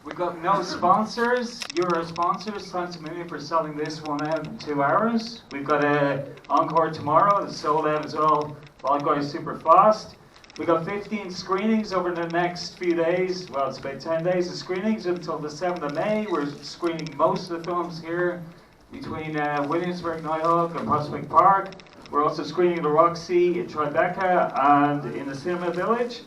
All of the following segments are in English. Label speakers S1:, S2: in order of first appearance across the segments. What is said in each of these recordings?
S1: We got no sponsors. You're our sponsors. Thanks a million for selling this one out in 2 hours. We've got a encore tomorrow. It's sold out as well. All going super fast. We got 15 screenings over the next few days. Well, it's about 10 days of screenings until the 7th of May. We're screening most of the films here between Williamsburg, Nighthawk and Prospect Park. We're also screening the Roxy in Tribeca and in the Cinema Village.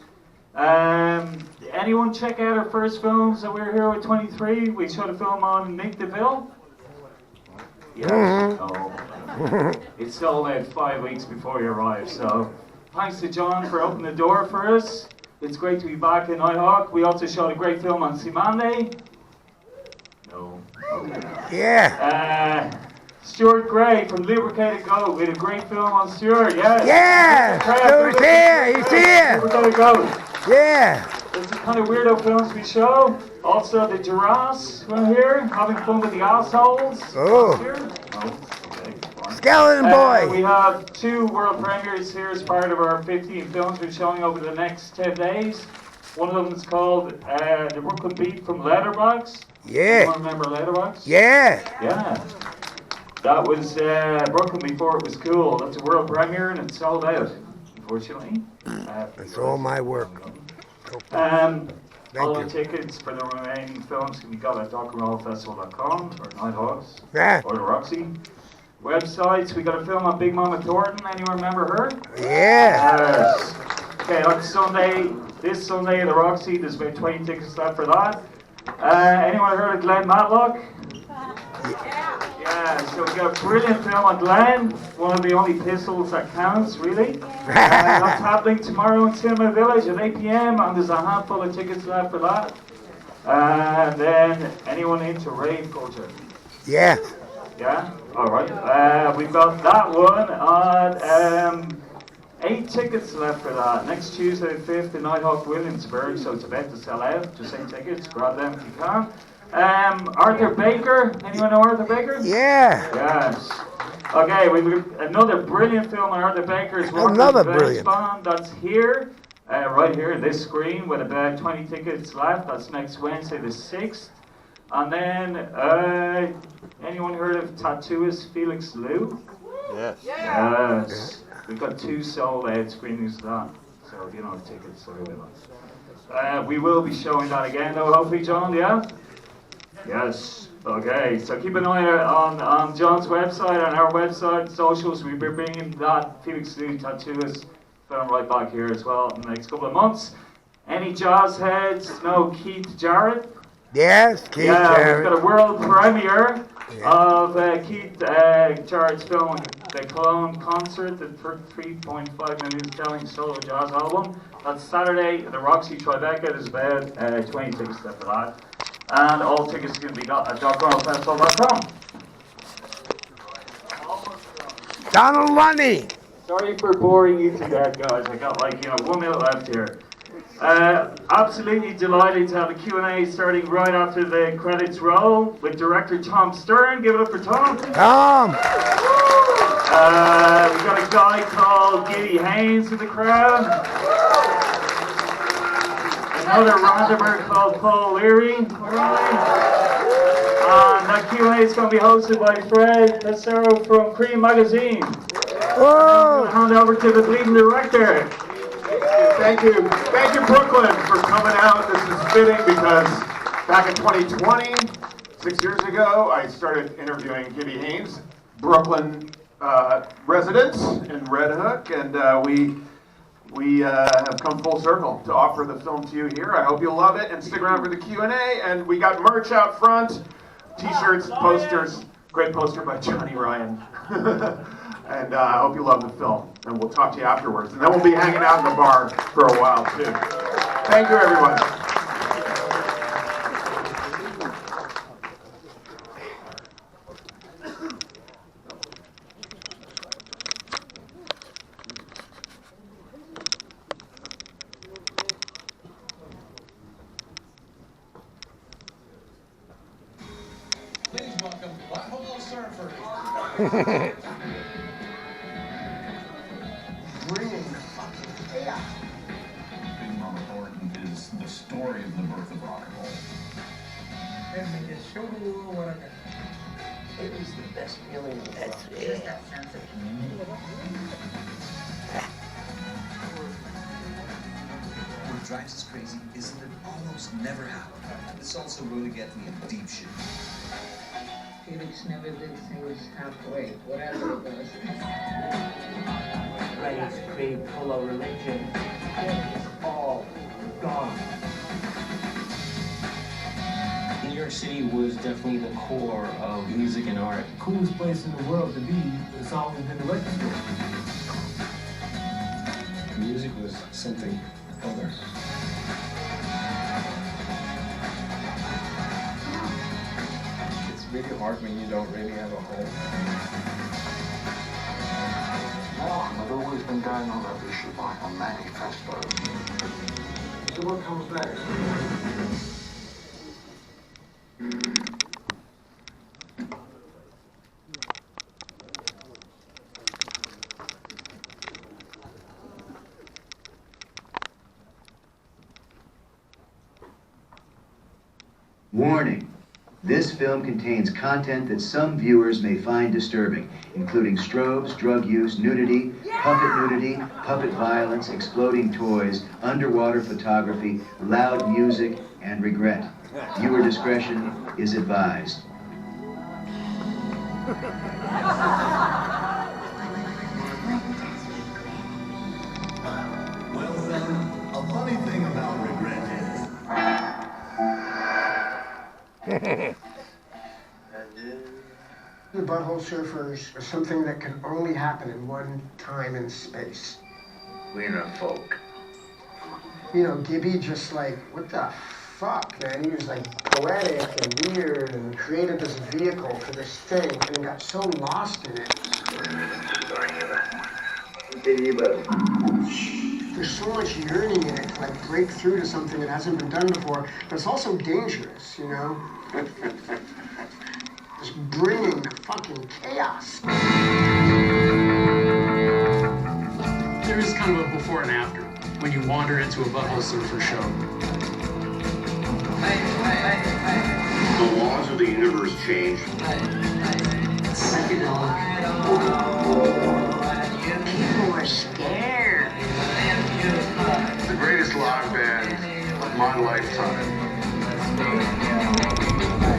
S1: Anyone check out our first films that we were here with 23? We shot a film on Nick DeVille. Yes. Oh. It sold out 5 weeks before we arrived, so thanks to John for opening the door for us. It's great to be back in Nighthawk. We also shot a great film on Simande. No. Okay.
S2: Yeah.
S1: Stuart Gray from Lubricated Goat. We had a great film on Stuart, yes.
S2: Yeah. Stuart's here. He's here.
S1: Lubricated Goat.
S2: Yeah.
S1: There's the kind of weirdo films we show. Also the giraffes from here, having fun with the assholes.
S2: Oh.
S1: Okay, fine.
S2: Skeleton Boy.
S1: We have 2 world premieres here as part of our 15 films we're showing over the next 10 days. One of them is called The Brooklyn Beat from Letterbox.
S2: Yeah.
S1: You remember Letterbox?
S2: Yeah.
S1: Yeah. That was Brooklyn before it was cool. That's a world premiere and it's sold out, unfortunately.
S2: That's all my work.
S1: All the tickets for the remaining films can be got at rockandrollfestival.com or Nighthawks or the Roxy websites. We got a film on Big Mama Thornton. Anyone remember her?
S2: Yeah.
S1: Okay, on Sunday, this Sunday at the Roxy, there's about 20 tickets left for that. Anyone heard of Glenn Matlock? Yeah, so we got a brilliant film on Glenn, one of the only pistols that counts, really. That's happening tomorrow in Cinema Village at 8 p.m. and there's a handful of tickets left for that. And then, anyone into rave culture?
S2: Yeah.
S1: Yeah? Alright. We've got that one on 8 tickets left for that. Next Tuesday the 5th in Nighthawk, Williamsburg, so it's about to sell out. Just 8 tickets, grab them if you can. Arthur Baker. Anyone know Arthur Baker?
S2: Yeah.
S1: Yes. Okay, we've got another brilliant film on Arthur Baker's
S2: Another brilliant.
S1: That's here, right here in this screen with about 20 tickets left. That's next Wednesday the 6th. And then, anyone heard of tattooist Felix Liu?
S3: Yes.
S1: Yes. We've got 2 sold out screenings of that. So if you don't have tickets, so with us. We will be showing that again though, hopefully, John, yeah? Yes. Okay, so keep an eye on John's website, on our website, socials. We'll be bringing that Felix Liu tattooist film right back here as well in the next couple of months. Any jazz heads know Keith Jarrett?
S2: Yes, Keith Jarrett.
S1: We've got a world premiere of Keith Jarrett's film, The Cologne Concert, the 3.5 million selling solo jazz album. That's Saturday at the Roxy Tribeca. There's about 20 tickets left for that. And all tickets can be got at rockandrollfestival.com.
S2: Donald Lundy.
S1: Sorry for boring you to death, guys. I got 1 minute left here. Absolutely delighted to have a Q&A starting right after the credits roll with director Tom Stern. Give it up for Tom.
S2: Tom.
S1: We've got a guy called Giddy Haynes in the crowd. Another randomer called Paul Leary. And that Q&A is going to be hosted by Fred Pesaro from Cream Magazine.
S2: Whoa.
S1: Hand over to the bleeding director.
S3: Thank you, Brooklyn, for coming out. This is fitting because back in 2020, 6 years ago, I started interviewing Gibby Haynes, Brooklyn residents in Red Hook, and we have come full circle to offer the film to you here. I hope you'll love it and stick around for the Q&A. And we got merch out front, T-shirts, posters. Great poster by Johnny Ryan. And I hope you love the film. And we'll talk to you afterwards. And then we'll be hanging out in the bar for a while, too. Thank you, everyone.
S4: Please welcome Butthole Surfer. Bringing the fucking chaos.
S5: Big Mama Thornton is the story of the birth of rock and roll.
S4: Let me just show you what I got.
S5: It was the best feeling in the world.
S6: Just that sense of community.
S7: What drives us crazy is that it almost never happened. This also really gets me in deep shit.
S6: Felix never did things halfway, whatever it was.
S5: Race, creed, color, religion, it's all gone.
S8: New York City was definitely the core of music and art.
S9: The coolest place in the world to be, it's always been the record store.
S8: Music was something other. It's really hard when you don't really have a home.
S10: I've always been going on that issue like a manifesto.
S4: So what comes next?
S11: Warning. This film contains content that some viewers may find disturbing, including strobes, drug use, nudity, puppet violence, exploding toys, underwater photography, loud music, and regret. Viewer discretion is advised.
S7: Well then, a funny thing about regret is...
S4: The butthole surfers are something that can only happen in one time and space.
S11: We're folk.
S4: You know, Gibby just like, what the fuck, man? He was like poetic and weird and created this vehicle for this thing and got so lost in it. There's so much yearning in it to like break through to something that hasn't been done before, but it's also dangerous, you know? Just bringing fucking chaos.
S12: There is kind of a before and after when you wander into a butthole surfer show.
S3: The laws of the universe change.
S6: People were scared.
S3: The greatest live band of my lifetime.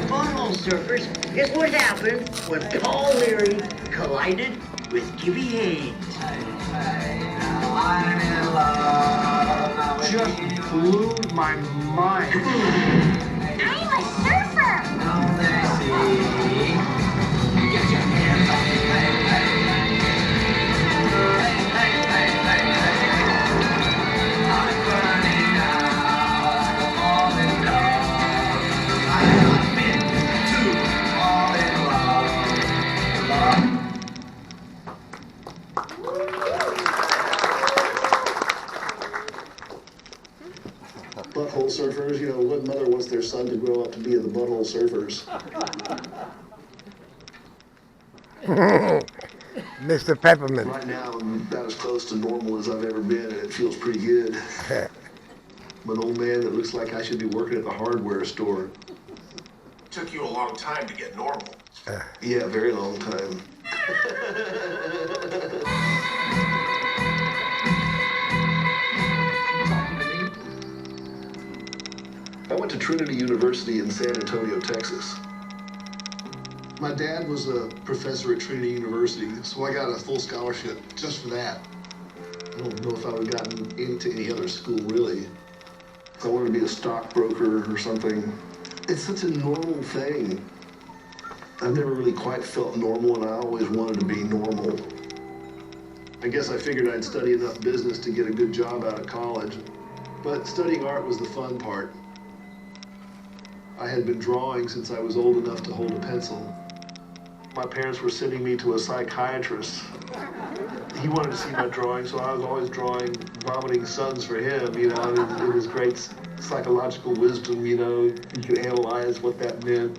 S5: Butthole surfers is what happened when Paul Leary collided with Gibby Haynes.
S4: Just blew my mind.
S6: I'm a surfer!
S13: Butthole surfers, you know, what mother wants their son to grow up to be the butthole surfers?
S2: Mr. Peppermint.
S13: Right now, I'm about as close to normal as I've ever been, and it feels pretty good. I'm an old man that looks like I should be working at the hardware store.
S3: Took you a long time to get normal.
S13: Yeah, a very long time. I went to Trinity University in San Antonio, Texas. My dad was a professor at Trinity University, so I got a full scholarship just for that. I don't know if I would have gotten into any other school, really. I wanted to be a stockbroker or something. It's such a normal thing. I've never really quite felt normal, and I always wanted to be normal. I guess I figured I'd study enough business to get a good job out of college, but studying art was the fun part. I had been drawing since I was old enough to hold a pencil. My parents were sending me to a psychiatrist. He wanted to see my drawing, so I was always drawing vomiting sons for him, you know, and it was great psychological wisdom, you know, you could analyze what that meant.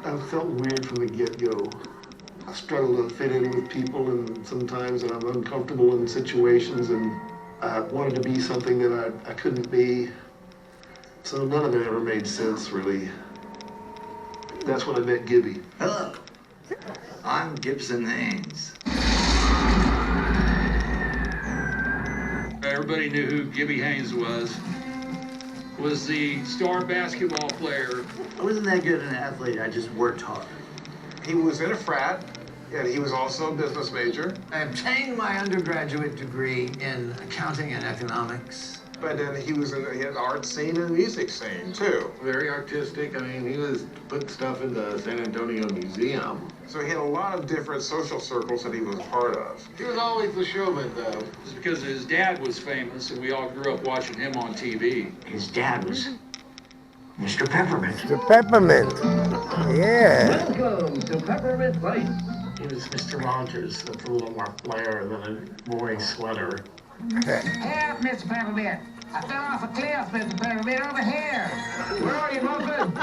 S13: I felt weird from the get-go. I struggled to fit in with people, and sometimes I'm uncomfortable in situations, and I wanted to be something that I couldn't be. So none of it ever made sense, really. That's when I met Gibby.
S5: Hello, I'm Gibson Haynes.
S12: Everybody knew who Gibby Haynes was the star basketball player.
S5: I wasn't that good an athlete, I just worked hard.
S3: He was in a frat, and he was also a business major.
S5: I obtained my undergraduate degree in accounting and economics.
S3: But then he had art scene and music scene, too.
S14: Very artistic. I mean, he was putting stuff in the San Antonio Museum.
S3: So he had a lot of different social circles that he was a part of.
S14: He was always the showman, though.
S12: It's because his dad was famous, and we all grew up watching him on TV.
S5: His dad was Mr. Peppermint.
S2: Mr. Peppermint. Yeah.
S9: Welcome to Peppermint Place.
S12: He was Mr. Rogers with a little more flair than a boring sweater.
S6: Help, Mr. Peppermint. I fell off a cliff, Mr. Peppermint, over here. Where are you, Muffin?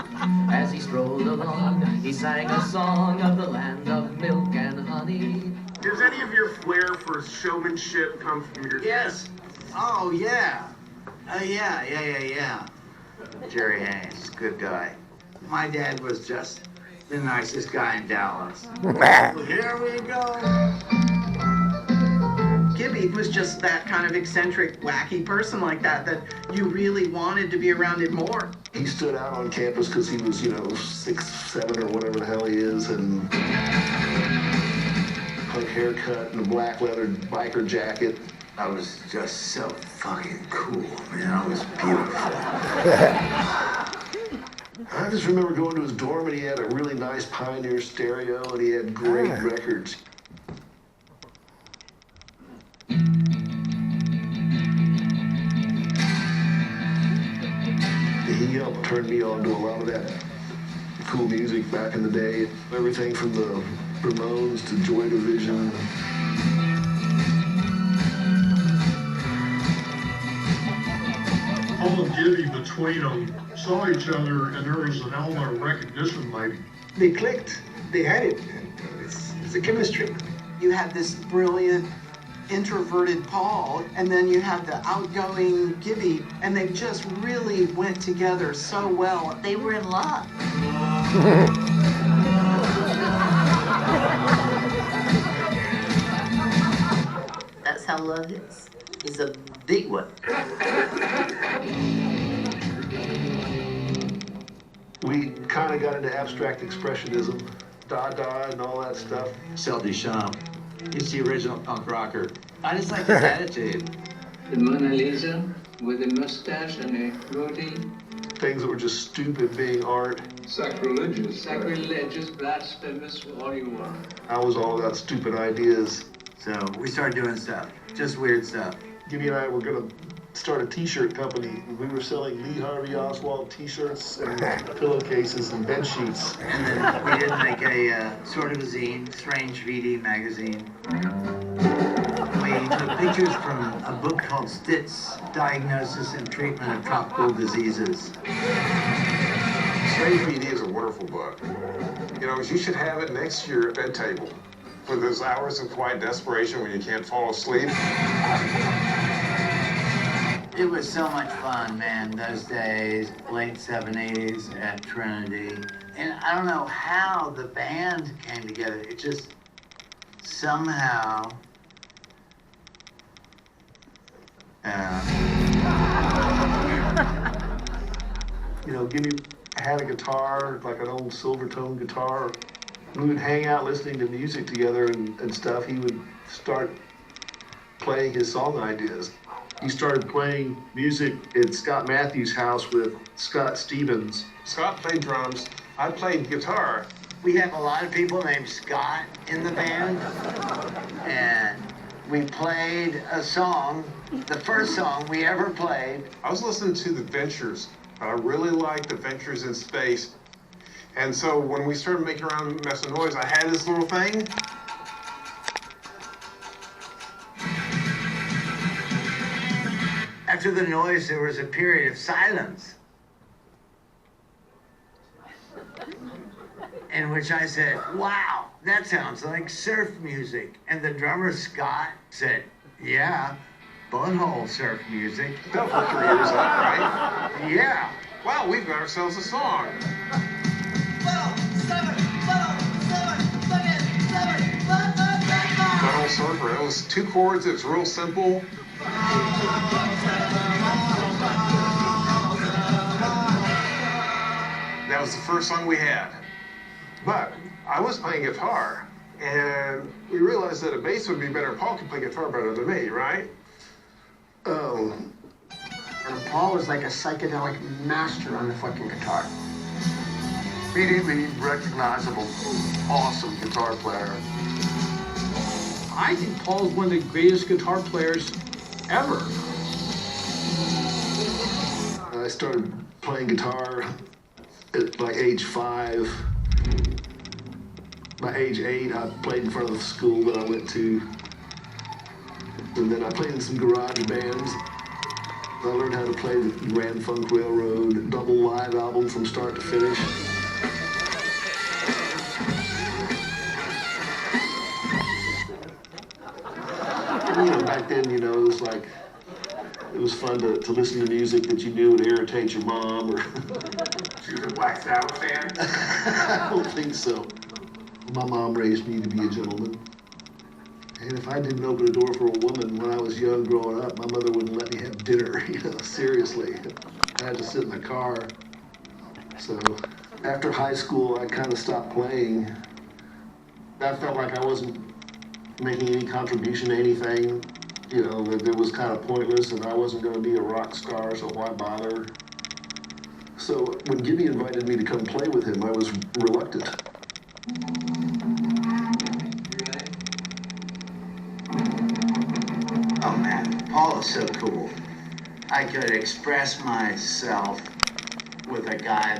S15: As he strolled along, he sang a song of the land of milk and honey.
S3: Does any of your flair for showmanship come from your dad?
S5: Yes. Oh, yeah. Yeah. Jerry Haynes, good guy. My dad was just the nicest guy in Dallas. Here we go.
S16: Gibby was just that kind of eccentric, wacky person like that you really wanted to be around him more.
S13: He stood out on campus because he was, 6'7" or whatever the hell he is, and punk haircut and a black leather biker jacket.
S5: I was just so fucking cool, man. I was beautiful.
S13: I just remember going to his dorm and he had a really nice Pioneer stereo and he had great records. He helped turn me on to a lot of that cool music back in the day. Everything from the Ramones to Joy Division.
S9: Paul and Gibby, between them, saw each other, and there was an element of recognition, maybe.
S4: They clicked. They had it. It's a chemistry.
S16: You had this brilliant, introverted Paul, and then you had the outgoing Gibby, and they just really went together so well. They were in love.
S5: That's how love is. It's a big one.
S13: We kind of got into abstract expressionism, Dada and all that stuff.
S5: Cel Duchamp. He's the original punk rocker. I just like his attitude.
S6: The Mona Lisa with a mustache and a goatee.
S13: Things that were just stupid being art.
S6: Sacrilegious. Sacrilegious, blasphemous, all you want.
S13: I was all about stupid ideas.
S5: So we started doing stuff, just weird stuff.
S13: Gibby and I were going to start a t-shirt company. We were selling Lee Harvey Oswald t-shirts and pillowcases and bed sheets.
S5: And then we did make a sort of a zine, Strange VD magazine. We took pictures from a book called Stitz, Diagnosis and Treatment of Tropical Diseases.
S3: Strange VD is a wonderful book. You should have it next to your bed table. For those hours of quiet desperation when you can't fall asleep.
S5: It was so much fun, man, those days, late 70s at Trinity. And I don't know how the band came together. It just somehow...
S13: Gibby had a guitar, like an old Silvertone guitar. We would hang out listening to music together and stuff. He would start playing his song ideas. He started playing music at Scott Matthews' house with Scott Stevens.
S3: Scott played drums. I played guitar.
S5: We have a lot of people named Scott in the band. And we played a song, the first song we ever played.
S3: I was listening to The Ventures. I really liked The Ventures in Space. And so when we started making around Mess of Noise, I had this little thing.
S5: After the noise, there was a period of silence in which I said, wow, that sounds like surf music. And the drummer, Scott, said, yeah, butthole surf music.
S3: That for 3 years up, right?
S5: Yeah.
S14: Wow, we've got ourselves a song. Butthole Surfer. It was 2 chords. It's real simple. That was the first song we had. But I was playing guitar, and we realized that a bass would be better. Paul could play guitar better than me, right?
S4: Oh. And Paul was like a psychedelic master on the fucking guitar.
S13: Immediately recognizable, awesome guitar player.
S12: I think Paul's one of the greatest guitar players ever.
S13: I started playing guitar at like age 5. By age 8, I played in front of the school that I went to. And then I played in some garage bands. I learned how to play the Grand Funk Railroad double live album from start to finish. Back then, it was like, it was fun to listen to music that you knew would irritate your mom, or...
S3: She was a Black Sabbath fan?
S13: I don't think so. My mom raised me to be a gentleman. And if I didn't open a door for a woman when I was young growing up, my mother wouldn't let me have dinner, seriously. I had to sit in the car. So after high school, I kind of stopped playing. I felt like I wasn't making any contribution to anything. That it was kind of pointless, and I wasn't going to be a rock star, so why bother? So when Gibby invited me to come play with him, I was reluctant.
S5: Oh man, Paul is so cool. I could express myself with a guy